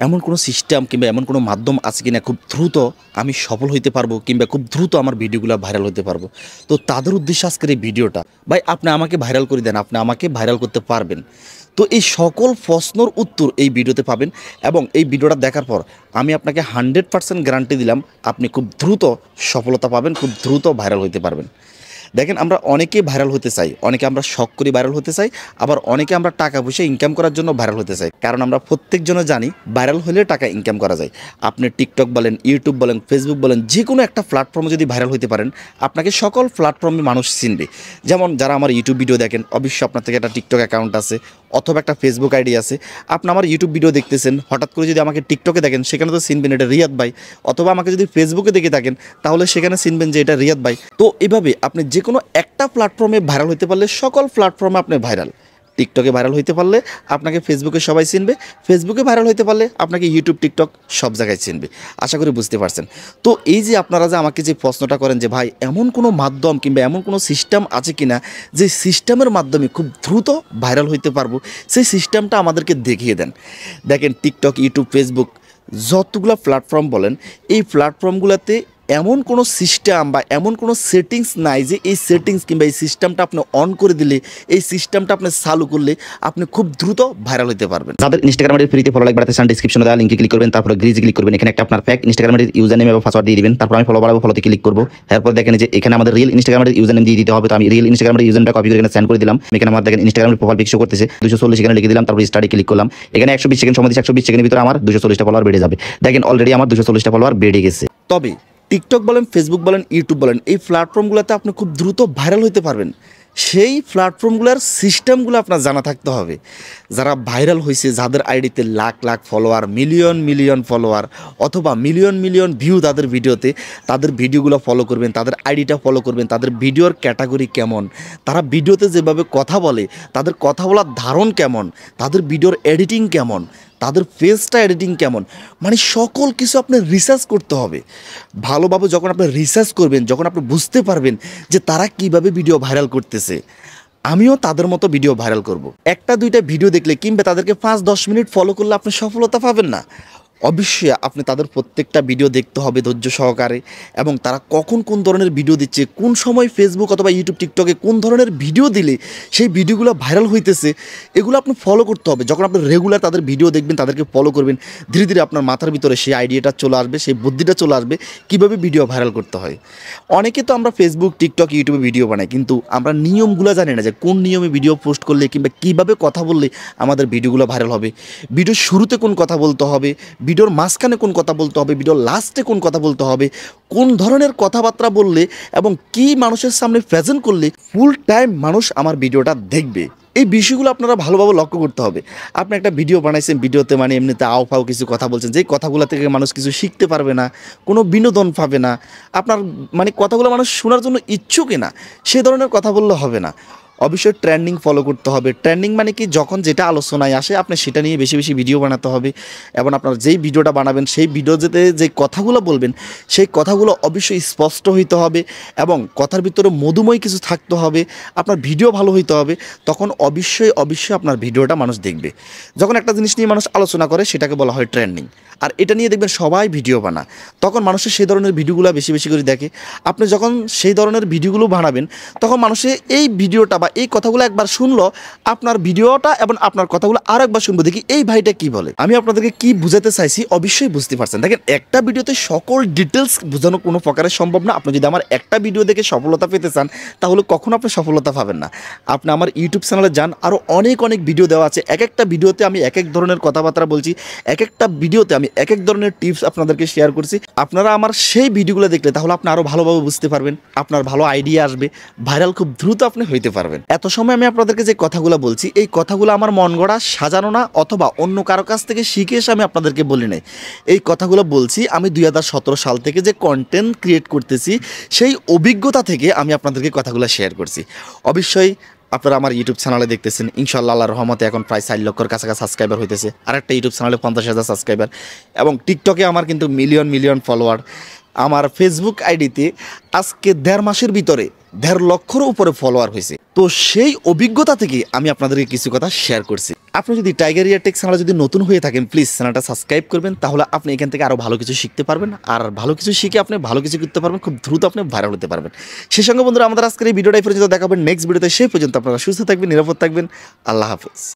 এমন কোনো সিস্টেম কিংবা এমন কোনো মাধ্যম আছে কিনা খুব দ্রুত আমি সফল হইতে পারবো কিংবা খুব দ্রুত আমার ভিডিওগুলো ভাইরাল হতে পারবো। তো তাদের উদ্দেশ্যে আজকের এই ভিডিওটা। ভাই আপনি আমাকে ভাইরাল করে দেন, আপনি আমাকে ভাইরাল করতে পারবেন। তো এই সকল প্রশ্নর উত্তর এই ভিডিওতে পাবেন এবং এই ভিডিওটা দেখার পর আমি আপনাকে 100% গ্যারান্টি দিলাম আপনি খুব দ্রুত সফলতা পাবেন, খুব দ্রুত ভাইরাল হতে পারবেন। দেখেন আমরা অনেকে ভাইরাল হতে চাই, অনেকে আমরা শখ করে ভাইরাল হতে চাই, আবার অনেকে আমরা টাকা পয়সা ইনকাম করার জন্য ভাইরাল হতে চাই। কারণ আমরা প্রত্যেকজনে জানি ভাইরাল হলে টাকা ইনকাম করা যায়। আপনি টিকটক বলেন, ইউটিউব বলেন, ফেসবুক বলেন, যে কোনো একটা প্ল্যাটফর্মে যদি ভাইরাল হতে পারেন আপনাকে সকল প্ল্যাটফর্মে মানুষ চিনবে। যেমন যারা আমার ইউটিউব ভিডিও দেখেন অবশ্যই আপনার থেকে একটা টিকটক অ্যাকাউন্ট আছে অথবা একটা ফেসবুক আইডি আছে। আপনি আমার ইউটিউব ভিডিও দেখতেছেন, হঠাৎ করে যদি আমাকে টিকটকে দেখেন সেখানে তো চিনবেন এটা রিয়াদ ভাই, অথবা আমাকে যদি ফেসবুকে দেখে থাকেন তাহলে সেখানে চিনবেন যে এটা রিয়াদ ভাই। তো এভাবে আপনি যে কোনো একটা প্ল্যাটফর্মে ভাইরাল হতে পারলে সকল প্ল্যাটফর্মে আপনি ভাইরাল। টিকটকে ভাইরাল হতে পারলে আপনাকে ফেসবুকে সবাই চিনবে, ফেসবুকে ভাইরাল হতে পারলে আপনাকে ইউটিউব, টিকটক সব জায়গায় চিনবে। আশা করি বুঝতে পারছেন। তো এই যে আপনারা যে আমাকে যে প্রশ্নটা করেন যে ভাই এমন কোনো মাধ্যম কিংবা এমন কোনো সিস্টেম আছে কিনা যে সিস্টেমের মাধ্যমে খুব দ্রুত ভাইরাল হইতে পারবো, সেই সিস্টেমটা আমাদেরকে দেখিয়ে দেন। দেখেন টিকটক, ইউটিউব, ফেসবুক যতগুলো প্ল্যাটফর্ম বলেন এই প্ল্যাটফর্মগুলোতে এমন কোনো সিস্টেম বা এমন কোনো সেটিংস নাই যে এই সেটিংস কিংবা এই সিস্টেমটা আপনি অন করে দিলে, এই সিস্টেমটা আপনি চালু করলে আপনি খুব দ্রুত ভাইরাল হতে পারবেন। যাদের ইনস্টাগ্রামের ফ্রিতে ফলো লাইক বাড়াতে চান ডেসক্রিপশনে দেওয়া লিংকে ক্লিক করবেন, তারপরে গ্রিজে ক্লিক করবেন। এখানে একটা আপনার ফেক ইনস্টাগ্রামের ইউজার নেম এবং পাসওয়ার্ড দিয়ে দিবেন। তারপর আমি ফলো বাড়াবো, ফলোতে ক্লিক করবো। এরপর দেখেন যে এখানে আমাদের রিয়েল ইনস্টাগ্রামের ইউজার নেম দিয়ে দিতে হবে। তো আমি রিয়েল ইনস্টাগ্রামের ইউজার নেমটা কপি করে এখানে সেন্ড করে দিলাম। এখানে আমার দেখেন ইনস্টাগ্রামের প্রোফাইল পিকচার করতেছে 240, এখানে লিখে দিলাম। তারপর স্টার্টে ক্লিক করলাম। এখানে 120 সেকেন্ড সময় দিচ্ছে, 120 সেকেন্ডের ভিতরে আমার 240টা ফলোয়ার বেড়ে যাবে। দেখেন অলরেডি আমার 240টা ফলোয়ার বেড়ে গেছে। তবে টিকটক বলেন, ফেসবুক বলেন, ইউটিউব বলেন, এই প্ল্যাটফর্মগুলোতে আপনি খুব দ্রুত ভাইরাল হতে পারবেন। সেই প্ল্যাটফর্মগুলোর সিস্টেমগুলো আপনার জানা থাকতে হবে। যারা ভাইরাল হয়েছে, যাদের আইডিতে lakh lakh follower, million million follower অথবা মিলিয়ন মিলিয়ন ভিউ তাদের ভিডিওতে, তাদের ভিডিওগুলো ফলো করবেন, তাদের আইডিটা ফলো করবেন। তাদের ভিডিওর ক্যাটাগরি কেমন, তারা ভিডিওতে যেভাবে কথা বলে, তাদের কথা বলার ধারণ কেমন, তাদের ভিডিওর এডিটিং কেমন, তাদের ফেসটা এডিটিং কেমন, মানে সকল কিছু আপনার রিসার্চ করতে হবে। ভালোভাবে যখন আপনি রিসার্চ করবেন, যখন আপনি বুঝতে পারবেন যে তারা কিভাবে ভিডিও ভাইরাল করতেছে, আমিও তাদের মতো ভিডিও ভাইরাল করব। একটা দুইটা ভিডিও দেখলে কিংবা তাদেরকে 5-10 মিনিট ফলো করলে আপনি সফলতা পাবেন না। অবশ্যই আপনি তাদের প্রত্যেকটা ভিডিও দেখতে হবে ধৈর্য সহকারে, এবং তারা কখন কোন ধরনের ভিডিও দিচ্ছে, কোন সময় ফেসবুক অথবা ইউটিউব, টিকটকে কোন ধরনের ভিডিও দিলে সেই ভিডিওগুলো ভাইরাল হইতেছে, এগুলো আপনি ফলো করতে হবে। যখন আপনি রেগুলার তাদের ভিডিও দেখবেন, তাদেরকে ফলো করবেন, ধীরে ধীরে আপনার মাথার ভিতরে সেই আইডিয়াটা চলে আসবে, সেই বুদ্ধিটা চলে আসবে কীভাবে ভিডিও ভাইরাল করতে হয়। অনেকে তো আমরা ফেসবুক, টিকটক, ইউটিউবে ভিডিও বানাই, কিন্তু আমরা নিয়মগুলো জানি না যে কোন নিয়মে ভিডিও পোস্ট করলে কিংবা কীভাবে কথা বললে আমাদের ভিডিওগুলো ভাইরাল হবে। ভিডিওর শুরুতে কোন কথা বলতে হবে, ভিডিওর মাঝখানে কোন কথা বলতে হবে, ভিডিওর লাস্টে কোন কথা বলতে হবে, কোন ধরনের কথাবার্তা বললে এবং কি মানুষের সামনে প্রেজেন্ট করলে ফুল টাইম মানুষ আমার ভিডিওটা দেখবে, এই বিষয়গুলো আপনারা ভালোভাবে লক্ষ্য করতে হবে। আপনি একটা ভিডিও বানাইছেন, ভিডিওতে মানে এমনিতে আও ফাও কিছু কথা বলছেন, যেই কথাগুলো থেকে মানুষ কিছু শিখতে পারবে না, কোনো বিনোদন পাবে না, আপনার মানে কথাগুলো মানুষ শোনার জন্য ইচ্ছুকই না, সে ধরনের কথা বললে হবে না। অবশ্যই ট্রেন্ডিং ফলো করতে হবে। ট্রেন্ডিং মানে কি, যখন যেটা আলোচনায় আসে আপনি সেটা নিয়ে বেশি বেশি ভিডিও বানাতে হবে, এবং আপনার যেই ভিডিওটা বানাবেন সেই ভিডিওতে যে কথাগুলো বলবেন সেই কথাগুলো অবশ্যই স্পষ্ট হইতে হবে এবং কথার ভিতরে মধুময় কিছু থাকতে হবে। আপনার ভিডিও ভালো হইতে হবে, তখন অবশ্যই অবশ্যই আপনার ভিডিওটা মানুষ দেখবে। যখন একটা জিনিস নিয়ে মানুষ আলোচনা করে সেটাকে বলা হয় ট্রেন্ডিং, আর এটা নিয়ে দেখবেন সবাই ভিডিও বানায়, তখন মানুষের সেই ধরনের ভিডিওগুলো বেশি বেশি করে দেখে। আপনি যখন সেই ধরনের ভিডিওগুলো বানাবেন তখন মানুষের এই ভিডিওটা বা এই কথাগুলো একবার শুনলো, আপনার ভিডিওটা এবং আপনার কথাগুলো আর একবার শুনবো, দেখি এই ভাইটা কি বলে। আমি আপনাদেরকে কি বুঝাতে চাইছি অবশ্যই বুঝতে পারছেন। দেখেন একটা ভিডিওতে সকল ডিটেলস বোঝানো কোনো প্রকারের সম্ভব না। আপনি যদি আমার একটা ভিডিও দেখে সফলতা পেতে চান তাহলে কখনো আপনি সফলতা পাবেন না। আপনি আমার ইউটিউব চ্যানেলে যান, আরও অনেক অনেক ভিডিও দেওয়া আছে। এক একটা ভিডিওতে আমি এক এক ধরনের কথাবার্তা বলছি, এক একটা ভিডিওতে আমি এক এক ধরনের টিপস আপনাদেরকে শেয়ার করছি। আপনারা আমার সেই ভিডিওগুলো দেখলে তাহলে আপনি আরও ভালোভাবে বুঝতে পারবেন, আপনার ভালো আইডিয়া আসবে, ভাইরাল খুব দ্রুত আপনি হইতে পারবেন। এত সময় আমি আপনাদেরকে যে কথাগুলো বলছি এই কথাগুলো আমার মন গড়া, সাজানো না, অথবা অন্য কারো কাছ থেকে শিখে এসে আমি আপনাদেরকে বলি নাই। এই কথাগুলো বলছি আমি 2017 সাল থেকে যে কন্টেন্ট ক্রিয়েট করতেছি সেই অভিজ্ঞতা থেকে আমি আপনাদেরকে কথাগুলো শেয়ার করছি। অবশ্যই আপনারা আমার ইউটিউব চ্যানেলে দেখতেছেন, ইনশাআল্লাহ আল্লাহর রহমতে এখন প্রায় 4 লক্ষের কাছাকাছি সাবস্ক্রাইবার হইতেছে। আরেকটা ইউটিউব চ্যানেলে 50,000 সাবস্ক্রাইবার, এবং টিকটকে আমার কিন্তু মিলিয়ন মিলিয়ন ফলোয়ার। আমার ফেসবুক আইডিতে আজকে 1.5 মাসের ভিতরে 1.5 লক্ষের উপরে ফলোয়ার হয়েছে। তো সেই অভিজ্ঞতা থেকে আমি আপনাদেরকে কিছু কথা শেয়ার করছি। আপনি যদি টাইগার ইয়ার টেক চ্যানেলে যদি নতুন হয়ে থাকেন, প্লিজ চ্যানেলটা সাবস্ক্রাইব করবেন, তাহলে আপনি এখান থেকে আরও ভালো কিছু শিখতে পারবেন, আর ভালো কিছু শিখে আপনি ভালো কিছু করতে পারবেন, খুব দ্রুত আপনি ভাইরাল হতে পারবেন। সেই সঙ্গে বন্ধুরা, আমাদের আজকের এই ভিডিওটাই পর্যন্ত দেখাবেন নেক্সট ভিডিওতে। সেই পর্যন্ত আপনারা সুস্থ থাকবেন, নিরাপদ থাকবেন। আল্লাহ হাফেজ।